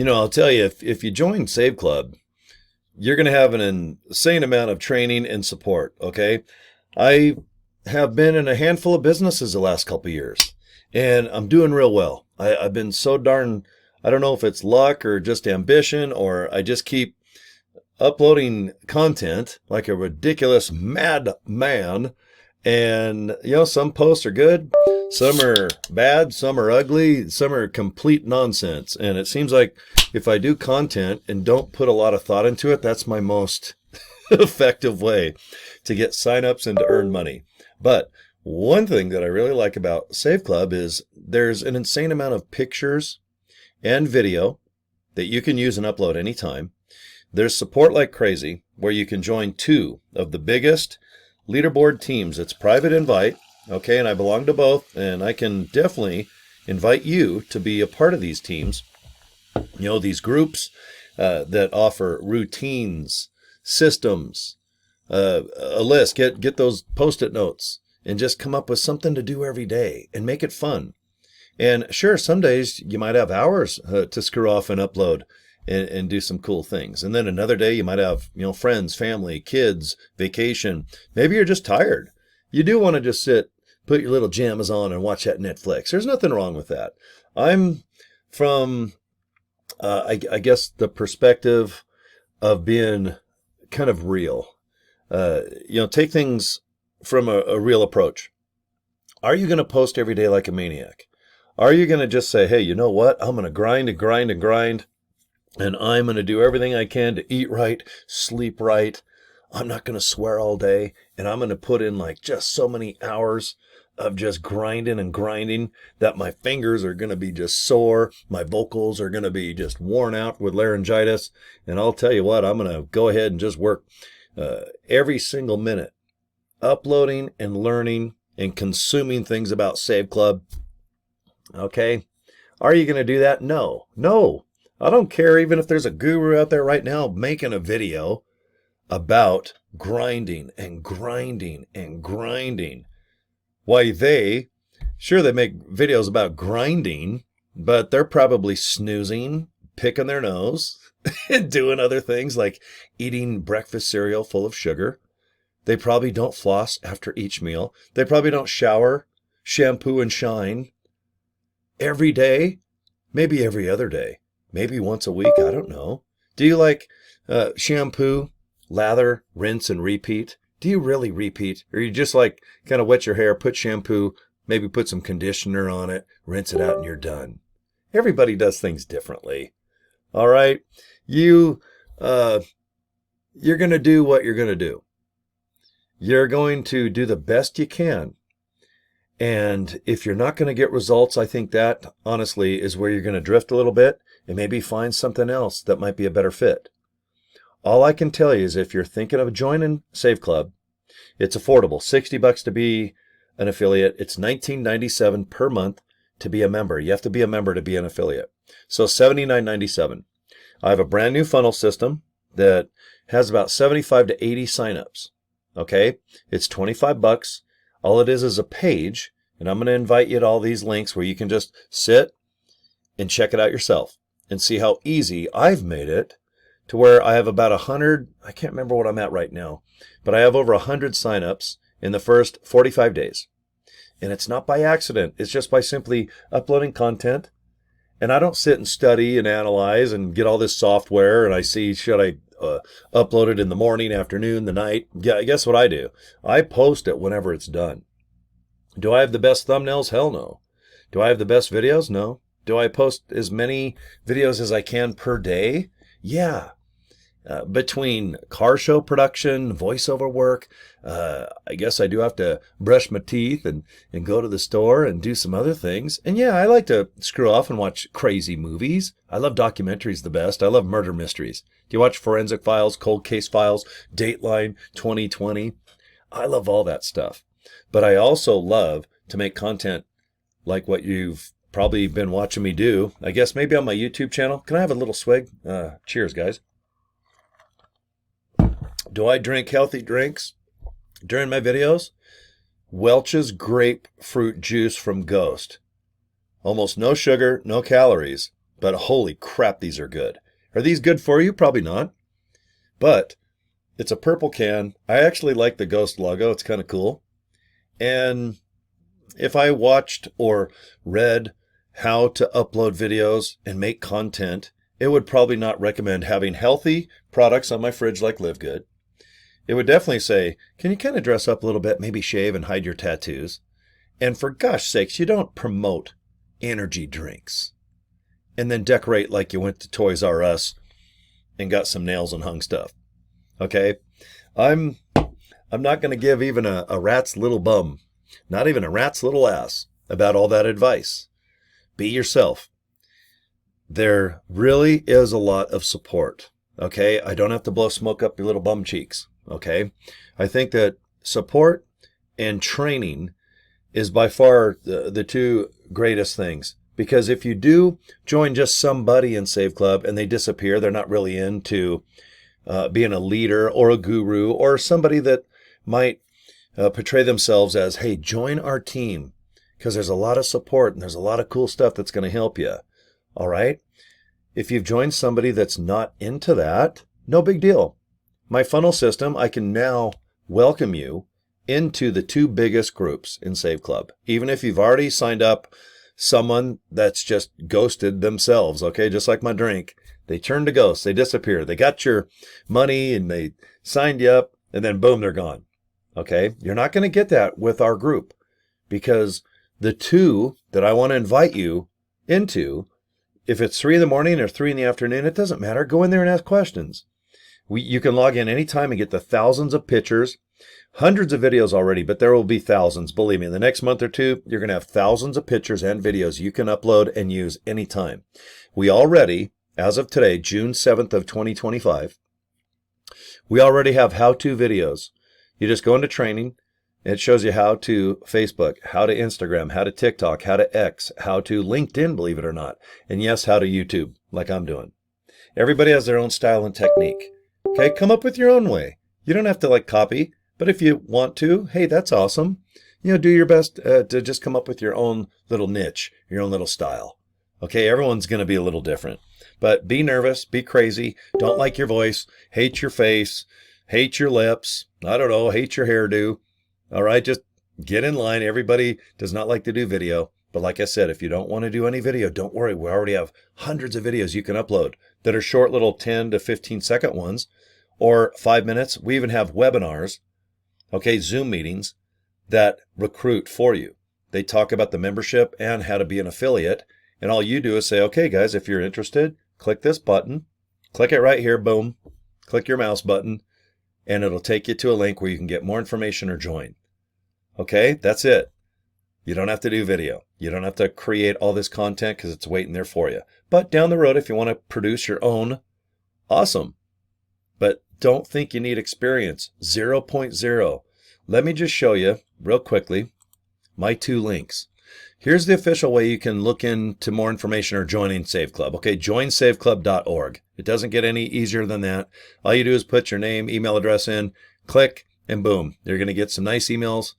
I'll tell you, if you join Save Club, you're going to have an insane amount of training and support. Okay. I have been in a handful of businesses the last couple of years, and I'm doing real well. I've been so darn, I don't know if it's luck or just ambition, or I just keep uploading content like a ridiculous madman. And, some posts are good, some are bad, some are ugly, some are complete nonsense. And it seems like if I do content and don't put a lot of thought into it, that's my most effective way to get signups and to earn money. But one thing that I really like about Save Club is there's an insane amount of pictures and video that you can use and upload anytime. There's support like crazy where you can join two of the biggest leaderboard teams. It's private invite, okay, and I belong to both, and I can definitely invite you to be a part of these teams. These groups that offer routines, systems, a list. Get those Post-it notes and just come up with something to do every day and make it fun. And sure, some days you might have hours to screw off and upload and do some cool things. And then another day you might have, friends, family, kids, vacation. Maybe you're just tired. You do want to just sit, put your little jammies on and watch that Netflix. There's nothing wrong with that. I'm from, I guess, the perspective of being kind of real. Take things from a real approach. Are you going to post every day like a maniac? Are you going to just say, hey, you know what? I'm going to grind and grind and grind, and I'm going to do everything I can to eat right, sleep right. I'm not going to swear all day, and I'm going to put in like just so many hours of just grinding and grinding that my fingers are going to be just sore. My vocals are going to be just worn out with laryngitis. And I'll tell you what, I'm going to go ahead and just work every single minute uploading and learning and consuming things about Save Club. Okay. Are you going to do that? No. I don't care even if there's a guru out there right now making a video about grinding and grinding and grinding. Why, they make videos about grinding, but they're probably snoozing, picking their nose, and doing other things like eating breakfast cereal full of sugar. They probably don't floss after each meal. They probably don't shower, shampoo, and shine every day, maybe every other day, maybe once a week. I don't know. Do you like shampoo, lather, rinse, and repeat? Do you really repeat? Or you just like kind of wet your hair, put shampoo, maybe put some conditioner on it, rinse it out, and you're done? Everybody does things differently. All right. You're going to do what you're going to do. You're going to do the best you can. And if you're not going to get results, I think that honestly is where you're going to drift a little bit and maybe find something else that might be a better fit. All I can tell you is if you're thinking of joining Save Club, it's affordable. $60 to be an affiliate. It's $19.97 per month to be a member. You have to be a member to be an affiliate. So $79.97. I have a brand new funnel system that has about 75 to 80 signups. Okay? It's $25. All it is a page, and I'm going to invite you to all these links where you can just sit and check it out yourself and see how easy I've made it to where I have about 100, I can't remember what I'm at right now, but I have over 100 signups in the first 45 days. And it's not by accident. It's just by simply uploading content. And I don't sit and study and analyze and get all this software and I see, should I upload it in the morning, afternoon, the night? Yeah, guess what I do? I post it whenever it's done. Do I have the best thumbnails? Hell no. Do I have the best videos? No. Do I post as many videos as I can per day? Yeah. Between car show production, voiceover work, I guess I do have to brush my teeth and go to the store and do some other things. And yeah, I like to screw off and watch crazy movies. I love documentaries the best. I love murder mysteries. Do you watch Forensic Files, Cold Case Files, Dateline 2020? I love all that stuff. But I also love to make content like what you've probably been watching me do. I guess maybe on my YouTube channel. Can I have a little swig? Cheers, guys. Do I drink healthy drinks during my videos? Welch's grapefruit juice from Ghost. Almost no sugar, no calories, but holy crap, these are good. Are these good for you? Probably not. But it's a purple can. I actually like the Ghost logo. It's kind of cool. And if I watched or read how to upload videos and make content, it would probably not recommend having healthy products on my fridge like Live Good. It would definitely say, can you kind of dress up a little bit, maybe shave and hide your tattoos? And for gosh sakes, you don't promote energy drinks and then decorate like you went to Toys R Us and got some nails and hung stuff. Okay? I'm not going to give even a rat's little bum, not even a rat's little ass, about all that advice. Be yourself. There really is a lot of support. Okay? I don't have to blow smoke up your little bum cheeks. Okay? I think that support and training is by far the two greatest things. Because if you do join just somebody in Save Club and they disappear, they're not really into being a leader or a guru or somebody that might portray themselves as, hey, join our team because there's a lot of support and there's a lot of cool stuff that's going to help you. All right? If you've joined somebody that's not into that, no big deal. My funnel system, I can now welcome you into the two biggest groups in Save Club. Even if you've already signed up someone that's just ghosted themselves, okay, just like my drink. They turn to ghosts. They disappear. They got your money and they signed you up and then boom, they're gone. Okay, you're not going to get that with our group because the two that I want to invite you into, if it's 3 in the morning or 3 in the afternoon, it doesn't matter. Go in there and ask questions. You can log in anytime and get the thousands of pictures, hundreds of videos already, but there will be thousands. Believe me, in the next month or two, you're going to have thousands of pictures and videos you can upload and use anytime. We already, as of today, June 7th of 2025, we already have how-to videos. You just go into training, and it shows you how to Facebook, how to Instagram, how to TikTok, how to X, how to LinkedIn, believe it or not, and yes, how to YouTube, like I'm doing. Everybody has their own style and technique. Okay, come up with your own way. You don't have to copy. But if you want to, hey, that's awesome. Do your best to just come up with your own little niche, your own little style. Okay, everyone's going to be a little different. But be nervous, be crazy, don't like your voice, hate your face, hate your lips, I don't know, hate your hairdo. All right, just get in line. Everybody does not like to do video. But like I said, if you don't want to do any video, don't worry. We already have hundreds of videos you can upload that are short little 10 to 15-second ones or 5 minutes. We even have webinars. Okay, Zoom meetings that recruit for you. They talk about the membership and how to be an affiliate. And all you do is say, okay, guys, if you're interested, click this button. Click it right here, boom. Click your mouse button, and it'll take you to a link where you can get more information or join. Okay, that's it. You don't have to do video. You don't have to create all this content because it's waiting there for you. But down the road, if you want to produce your own, awesome. But don't think you need experience. 0.0. Let me just show you real quickly my 2 links. Here's the official way you can look into more information or joining Save Club. Okay, joinsaveclub.org. It doesn't get any easier than that. All you do is put your name, email address in, click, and boom. You're going to get some nice emails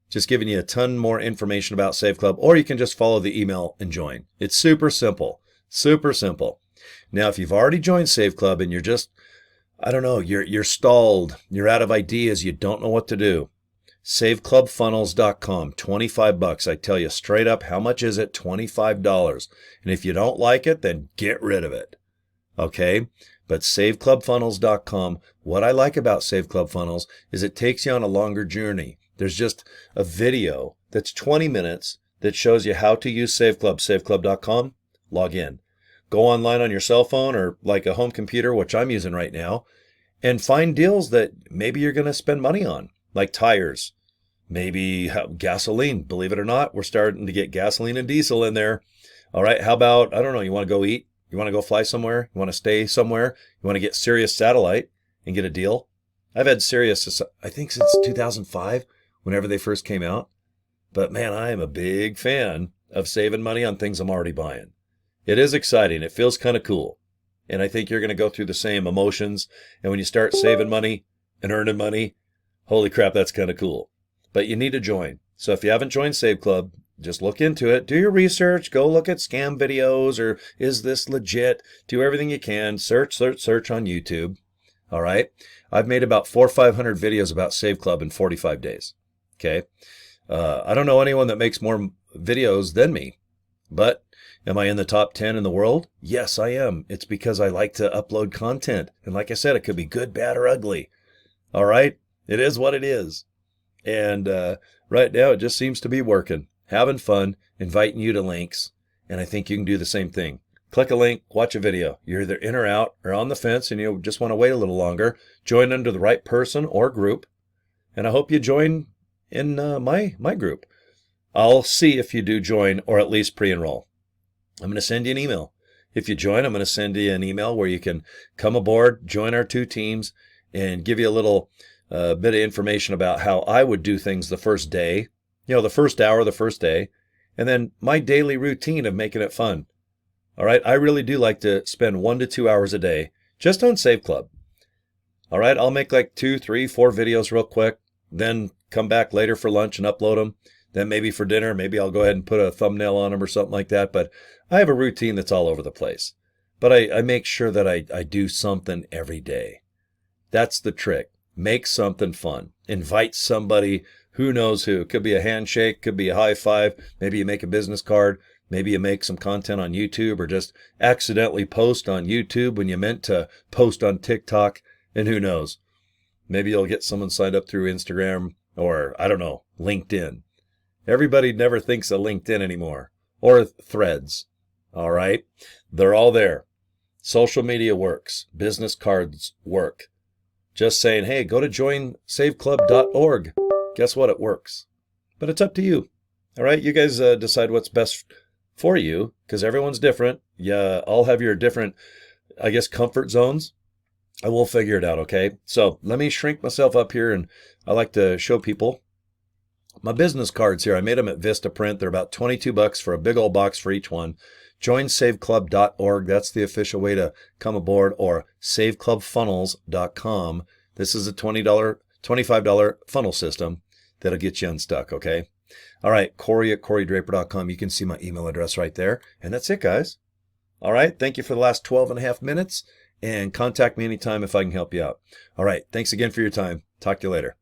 just giving you a ton more information about Save Club, or you can just follow the email and join. It's super simple. Super simple. Now, if you've already joined Save Club and you're just I don't know, you're stalled, you're out of ideas, you don't know what to do. SaveClubFunnels.com, $25. I tell you straight up, how much is it? $25. And if you don't like it, then get rid of it. Okay? But SaveClubFunnels.com, what I like about Save Club Funnels is it takes you on a longer journey. There's just a video that's 20 minutes that shows you how to use Save Club. SaveClub.com, log in. Go online on your cell phone or like a home computer, which I'm using right now, and find deals that maybe you're going to spend money on, like tires, maybe gasoline. Believe it or not, we're starting to get gasoline and diesel in there. All right, how about, I don't know, you want to go eat? You want to go fly somewhere? You want to stay somewhere? You want to get Sirius Satellite and get a deal? I've had Sirius, I think, since 2005, whenever they first came out. But man, I am a big fan of saving money on things I'm already buying. It is exciting. It feels kind of cool. And I think you're going to go through the same emotions. And when you start saving money and earning money, holy crap, that's kind of cool. But you need to join. So if you haven't joined Save Club, Just look into it. Do your research. Go look at scam videos, or is this legit? Do everything you can. Search on YouTube. All right. I've made about 400 or 500 videos about Save Club in 45 days. Okay. I don't know anyone that makes more videos than me, but am I in the top 10 in the world? Yes, I am. It's because I like to upload content. And like I said, it could be good, bad, or ugly. All right. It is what it is. And right now, it just seems to be working. Having fun, inviting you to links, and I think you can do the same thing. Click a link, watch a video. You're either in or out or on the fence, and you just want to wait a little longer. Join under the right person or group, and I hope you join in my group. I'll see if you do join or at least pre-enroll. I'm going to send you an email. If you join, I'm going to send you an email where you can come aboard, join our 2 teams, and give you a little bit of information about how I would do things the first day. The first hour, the first day, and then my daily routine of making it fun. All right. I really do like to spend 1 to 2 hours a day just on Save Club. All right. I'll make like 2, 3, 4 videos real quick, then come back later for lunch and upload them. Then maybe for dinner, maybe I'll go ahead and put a thumbnail on them or something like that. But I have a routine that's all over the place. But I make sure that I do something every day. That's the trick. Make something fun. Invite somebody. Who knows who? It could be a handshake, could be a high five. Maybe you make a business card. Maybe you make some content on YouTube, or just accidentally post on YouTube when you meant to post on TikTok. And who knows? Maybe you'll get someone signed up through Instagram, or I don't know, LinkedIn. Everybody never thinks of LinkedIn anymore, or Threads. All right. They're all there. Social media works. Business cards work. Just saying, hey, go to joinsaveclub.org. Guess what? It works. But it's up to you. All right. You guys decide what's best for you, because everyone's different. Yeah, all have your different, I guess, comfort zones. I will figure it out. Okay. So let me shrink myself up here, and I like to show people my business cards here. I made them at Vistaprint. They're about $22 for a big old box for each one. Joinsaveclub.org. That's the official way to come aboard, or saveclubfunnels.com. This is a $25 funnel system that'll get you unstuck, okay? All right, Cory at CoryDraper.com. You can see my email address right there. And that's it, guys. All right, thank you for the last 12 and a half minutes, and contact me anytime if I can help you out. All right, thanks again for your time. Talk to you later.